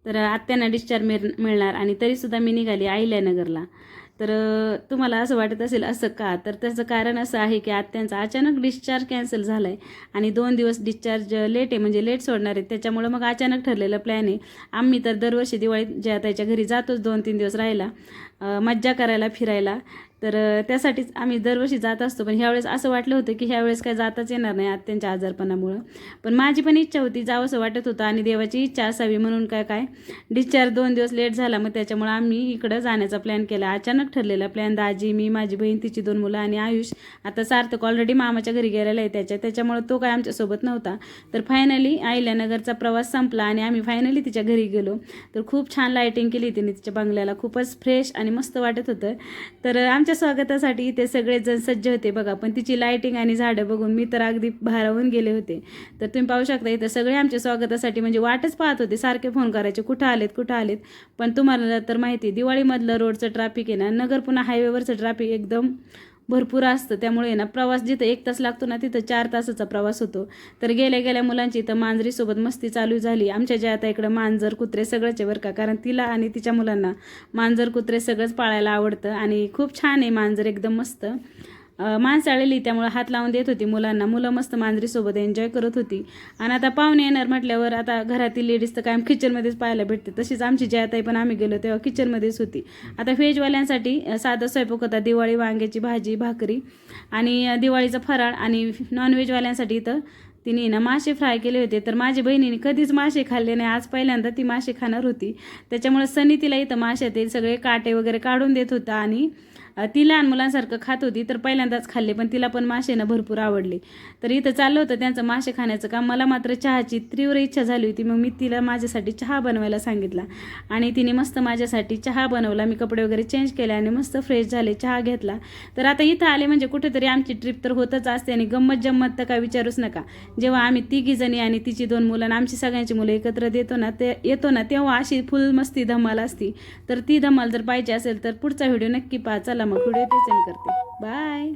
तर आत्यांना डिस्चार्ज मिळणार आणि तरीसुद्धा मी निघाली अहिल्यानगरला. तर तुम्हाला असं वाटत असेल असं का, तर त्याचं कारण असं आहे की आत्यांचा अचानक डिस्चार्ज कॅन्सल झाला आहे आणि 2 दिवस डिस्चार्ज लेट आहे, म्हणजे लेट सोडणार आहे. त्याच्यामुळं मग अचानक ठरलेलं प्लॅन आहे. आम्ही तर दरवर्षी दिवाळीत ज्या ताईच्या घरी जातोच 2-3 दिवस राहायला, मज्जा करायला, फिरायला. तर त्यासाठीच आम्ही दरवर्षी जात असतो. पण ह्यावेळेस असं वाटलं होतं की ह्यावेळेस काय जाताच येणार नाही आत्यांच्या आजारपणामुळं. पण माझी पण इच्छा होती, जावंसं वाटत होतं आणि देवाची इच्छा असावी म्हणून काय डिस्चार्ज 2 दिवस लेट झाला. मग त्याच्यामुळं आम्ही इकडं जाण्याचा प्लॅन केला. अचानक ठरलेला प्लॅन. दाजी, मी, माझी बहीण, तिची 2 मुलं आणि आयुष. आता सार्थक ऑलरेडी मामाच्या घरी गेलेला आहे त्याच्यामुळं तो काय आमच्यासोबत नव्हता. तर फायनली अहिल्यानगरचा प्रवास संपला आणि आम्ही फायनली तिच्या घरी गेलो. तर खूप छान लाईटिंग केली तिने तिच्या बंगल्याला. खूपच फ्रेश आणि मस्त वाटत होतं. तर आमच्या स्वागतासाठी इथे सगळेजण सज्ज होते बघा. पण तिची लाईटिंग आणि झाडं बघून मी तर अगदी भारावून गेले होते. तर तुम्ही पाहू शकता इथं सगळे आमच्या स्वागतासाठी म्हणजे वाटच पाहत होते, सारखे फोन करायचे, कुठं आलेत. पण तुम्हाला तर माहिती आहे दिवाळीमधलं रोडचं ट्रॅफिक आहे ना, नगर पुन्हा हायवेवरचं ट्रॅफिक एकदम भरपूर असतं. त्यामुळे ना प्रवास जिथं 1 तास लागतो ना, तिथं 4 तासाचा प्रवास होतो. तर गेल्या मुलांची इथं मांजरीसोबत मस्ती चालू झाली. आमच्या ज्या आता इकडं मांजर कुत्रे सगळंच आहे बरं का, कारण तिला आणि तिच्या मुलांना मांजर कुत्रे सगळंच पाळायला आवडतं आणि खूप छान आहे मांजर, एकदम मस्त. माणसं आलेली त्यामुळे हात लावून देत होती मुलांना. मुलं मस्त मांजरीसोबत एन्जॉय करत होती. आणि आता पाहुणे येणार म्हटल्यावर आता घरातील लेडीज तर कायम किचनमध्येच पाहायला भेटते. तशीच आमची जयाताई पण आम्ही गेलो तेव्हा किचनमध्येच होती. आता व्हेजवाल्यांसाठी साधा स्वयंपाक होता, दिवाळी वांग्याची भाजी, भाकरी आणि दिवाळीचा फराळ. आणि नॉनव्हेजवाल्यांसाठी इथं तिने ना मासे फ्राय केले होते. तर माझ्या बहिणीने कधीच मासे खाल्ले नाही, आज पहिल्यांदा ती मासे खाणार होती. त्याच्यामुळे सनी तिला इथं माशातील सगळे काटे वगैरे काढून देत होता आणि ती लहान मुलांसारखं खात होती. तर पहिल्यांदाच खाल्ले, पण तिला पण मासे ना भरपूर आवडले. तर इथं चाललं होतं त्यांचं मासे खाण्याचं काम. मला मात्र चहाची तीव्र इच्छा झाली होती. मग मी तिला माझ्यासाठी चहा बनवायला सांगितला आणि तिने मस्त माझ्यासाठी चहा बनवला. मी कपडे वगैरे चेंज केले आणि मस्त फ्रेश झाले, चहा घेतला. तर आता इथं आले म्हणजे कुठेतरी आमची ट्रिप तर होतच असते आणि गंमत जम्मत तर काय विचारूच नका. जेव्हा आम्ही 3 जणी आणि तिची 2 मुलं आणि आमची सगळ्यांची मुलं एकत्र येतो ना तेव्हा अशी फुल मस्ती धमाल असती. तर ती धमाल जर पाहिजे असेल तर पुढचा व्हिडिओ नक्की पहा. चला मग व्हिडिओ इथे सेंड करते. बाय.